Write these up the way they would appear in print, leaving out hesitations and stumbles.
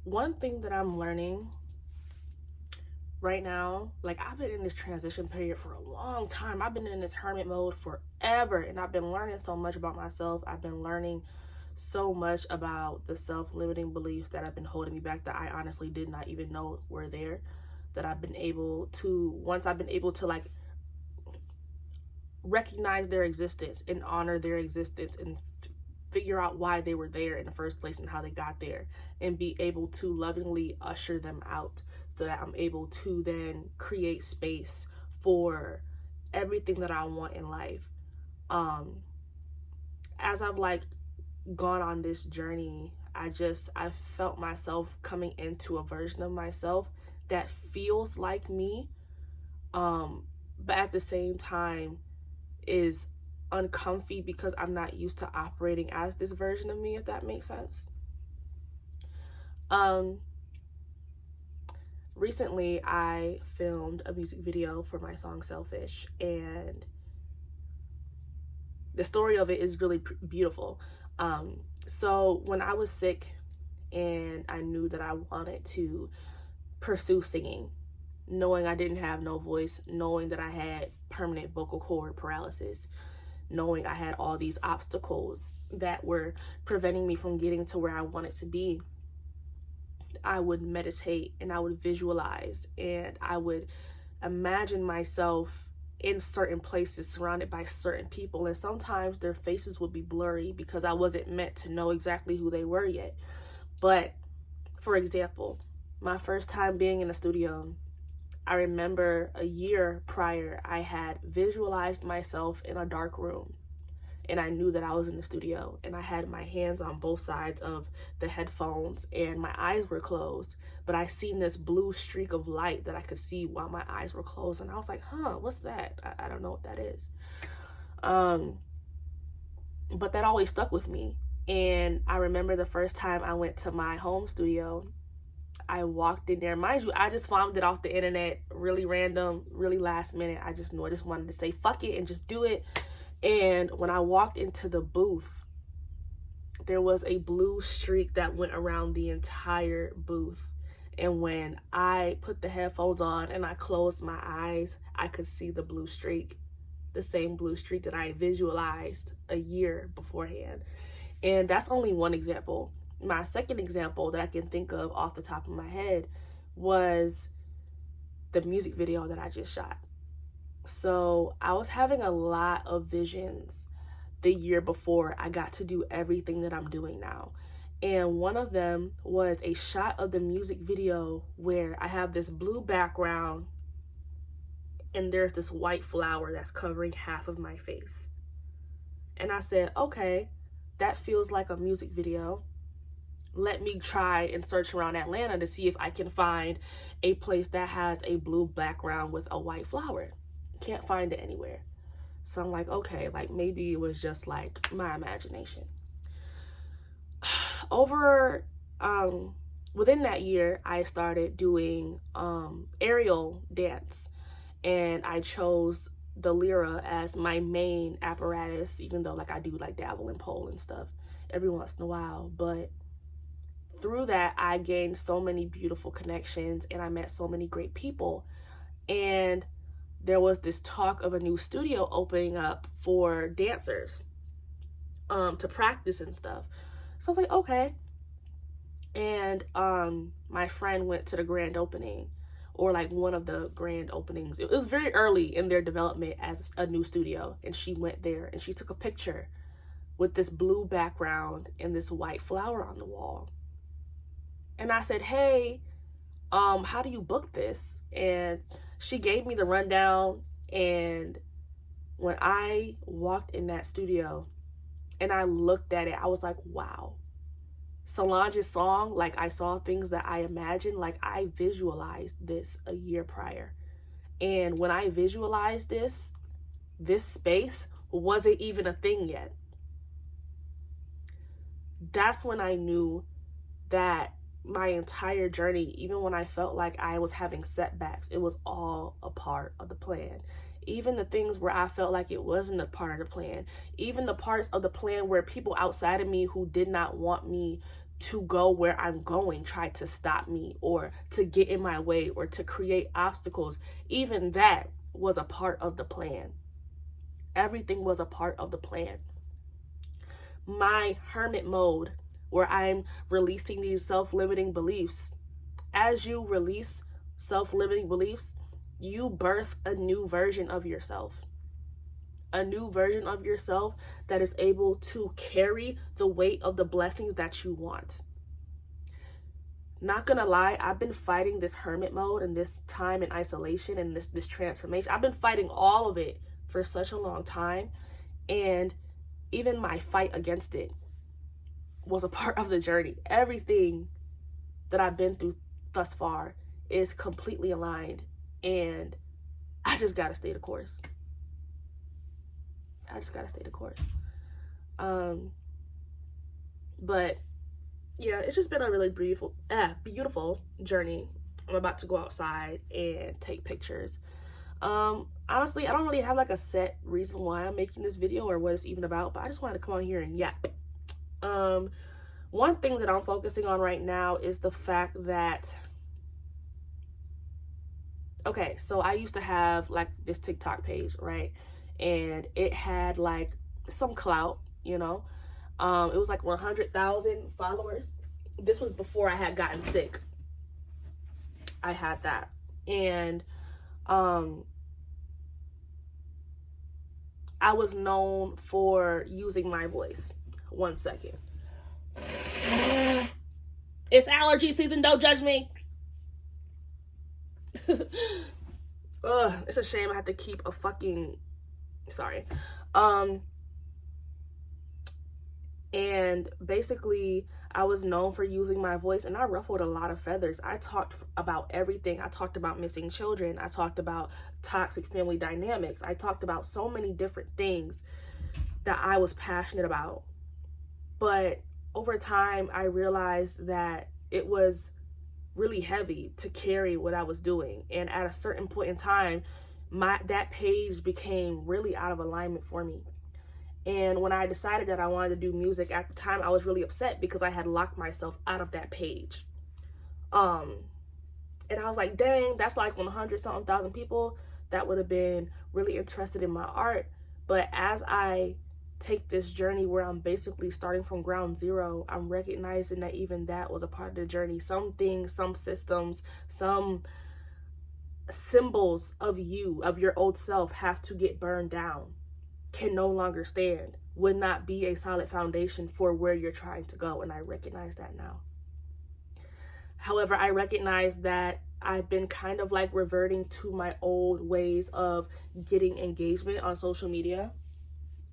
one thing that I'm learning right now, like I've been in this transition period for a long time. I've been in this hermit mode forever, and I've been learning so much about myself. I've been learning so much about the self-limiting beliefs that have been holding me back, that I honestly did not even know were there, that I've been able to, once I've been able to like recognize their existence and honor their existence and figure out why they were there in the first place and how they got there, and be able to lovingly usher them out, so that I'm able to then create space for everything that I want in life. As I've like gone on this journey, I felt myself coming into a version of myself that feels like me, but at the same time is uncomfy because I'm not used to operating as this version of me, if that makes sense. Recently I filmed a music video for my song Selfish, and the story of it is really beautiful. So when I was sick and I knew that I wanted to pursue singing, knowing I didn't have no voice, knowing that I had permanent vocal cord paralysis, knowing I had all these obstacles that were preventing me from getting to where I wanted to be, I would meditate and I would visualize and I would imagine myself in certain places surrounded by certain people, and sometimes their faces would be blurry because I wasn't meant to know exactly who they were yet. But for example, my first time being in the studio, I remember a year prior I had visualized myself in a dark room, and I knew that I was in the studio, and I had my hands on both sides of the headphones and my eyes were closed, but I seen this blue streak of light that I could see while my eyes were closed, and I was like, what's that? I don't know what that is. But that always stuck with me. And I remember the first time I went to my home studio, I walked in there. Mind you, I just found it off the internet, really random, really last minute. I just knew I just wanted to say fuck it and just do it. And when I walked into the booth, there was a blue streak that went around the entire booth. And when I put the headphones on and I closed my eyes, I could see the blue streak, the same blue streak that I visualized a year beforehand. And that's only one example. My second example that I can think of off the top of my head was the music video that I just shot. So I was having a lot of visions the year before I got to do everything that I'm doing now. And one of them was a shot of the music video where I have this blue background and there's this white flower that's covering half of my face. And I said, okay, that feels like a music video. Let me try and search around Atlanta to see if I can find a place that has a blue background with a white flower. Can't find it anywhere. So I'm like, okay, like maybe it was just like my imagination. Over within that year, I started doing aerial dance, and I chose the lyra as my main apparatus, even though like I do like dabble in pole and stuff every once in a while. But through that, I gained so many beautiful connections and I met so many great people. And there was this talk of a new studio opening up for dancers to practice and stuff. So I was like, okay. And my friend went to the grand opening, or like one of the grand openings. It was very early in their development as a new studio, and she went there and she took a picture with this blue background and this white flower on the wall. And I said, hey, how do you book this? And she gave me the rundown. And when I walked in that studio and I looked at it, I was like, wow. Solange's song, like I saw things that I imagined, like I visualized this a year prior. And when I visualized this space wasn't even a thing yet. That's when I knew that my entire journey, even when I felt like I was having setbacks, it was all a part of the plan. Even the things where I felt like it wasn't a part of the plan, even the parts of the plan where people outside of me who did not want me to go where I'm going try to stop me or to get in my way or to create obstacles. Even that was a part of the plan. Everything was a part of the plan. My hermit mode, where I'm releasing these self-limiting beliefs. As you release self-limiting beliefs, you birth a new version of yourself. A new version of yourself that is able to carry the weight of the blessings that you want. Not gonna lie, I've been fighting this hermit mode and this time in isolation and this transformation. I've been fighting all of it for such a long time, and even my fight against it was a part of the journey. Everything that I've been through thus far is completely aligned, and I just gotta stay the course. I just gotta stay the course. But yeah, it's just been a really beautiful journey. I'm about to go outside and take pictures. Honestly, I don't really have like a set reason why I'm making this video or what it's even about, but I just wanted to come on here and yap. One thing that I'm focusing on right now is the fact that, okay, so I used to have like this TikTok page, right? And it had like some clout, you know. It was like 100,000 followers. This was before I had gotten sick. I had that. And I was known for using my voice. 1 second. It's allergy season, don't judge me. Ugh, it's a shame I have to keep a fucking, sorry. And basically I was known for using my voice, and I ruffled a lot of feathers. I talked about everything. I talked about missing children. I talked about toxic family dynamics. I talked about so many different things that I was passionate about. But over time, I realized that it was really heavy to carry what I was doing. And at a certain point in time, that page became really out of alignment for me. And when I decided that I wanted to do music at the time, I was really upset because I had locked myself out of that page. And I was like, dang, that's like 100-something thousand people that would have been really interested in my art. But as I take this journey where I'm basically starting from ground zero, I'm recognizing that even that was a part of the journey. Some things, some systems, some symbols of you, of your old self, have to get burned down, can no longer stand, would not be a solid foundation for where you're trying to go. And I recognize that now. However, I recognize that I've been kind of like reverting to my old ways of getting engagement on social media,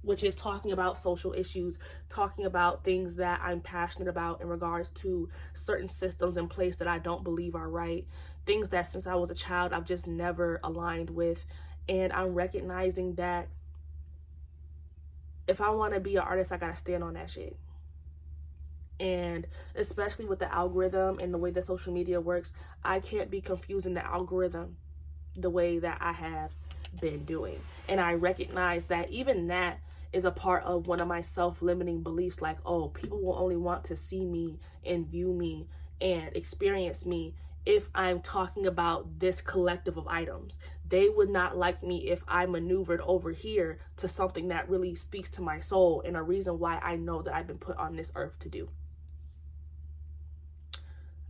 which is talking about social issues, talking about things that I'm passionate about in regards to certain systems in place that I don't believe are right, things that since I was a child I've just never aligned with. And I'm recognizing that if I want to be an artist, I gotta stand on that shit. And especially with the algorithm and the way that social media works, I can't be confusing the algorithm the way that I have been doing. And I recognize that even that is a part of one of my self-limiting beliefs, like, oh, people will only want to see me and view me and experience me if I'm talking about this collective of items. They would not like me if I maneuvered over here to something that really speaks to my soul and a reason why I know that I've been put on this earth to do.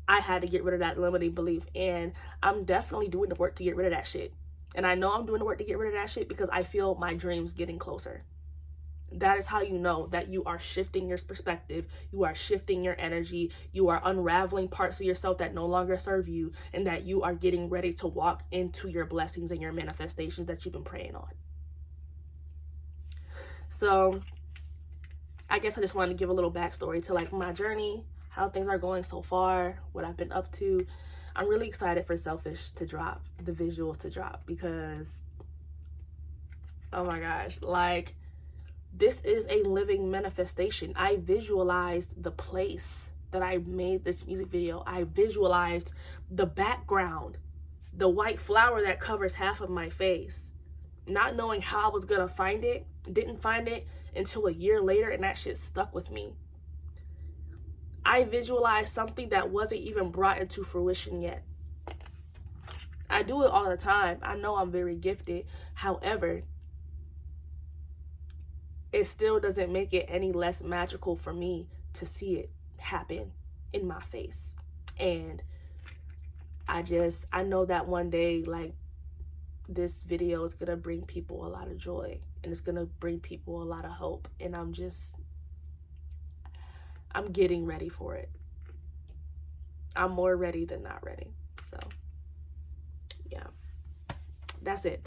I had to get rid of that limiting belief, and I'm definitely doing the work to get rid of that shit. And I know I'm doing the work to get rid of that shit because I feel my dreams getting closer. That is how you know that you are shifting your perspective, you are shifting your energy, you are unraveling parts of yourself that no longer serve you, and that you are getting ready to walk into your blessings and your manifestations that you've been praying on. So I guess I just wanted to give a little backstory to like my journey, how things are going so far, what I've been up to. I'm really excited for Selfish to drop, the visuals to drop, because oh my gosh, like, this is a living manifestation. I visualized the place that I made this music video. I visualized the background, the white flower that covers half of my face, not knowing how I was gonna find it. Didn't find it until a year later, and that shit stuck with me. I visualize something that wasn't even brought into fruition yet. I do it all the time. I know I'm very gifted. However, it still doesn't make it any less magical for me to see it happen in my face. And I know that one day, like, this video is gonna bring people a lot of joy, and it's gonna bring people a lot of hope, and I'm getting ready for it. I'm more ready than not ready. So yeah, that's it.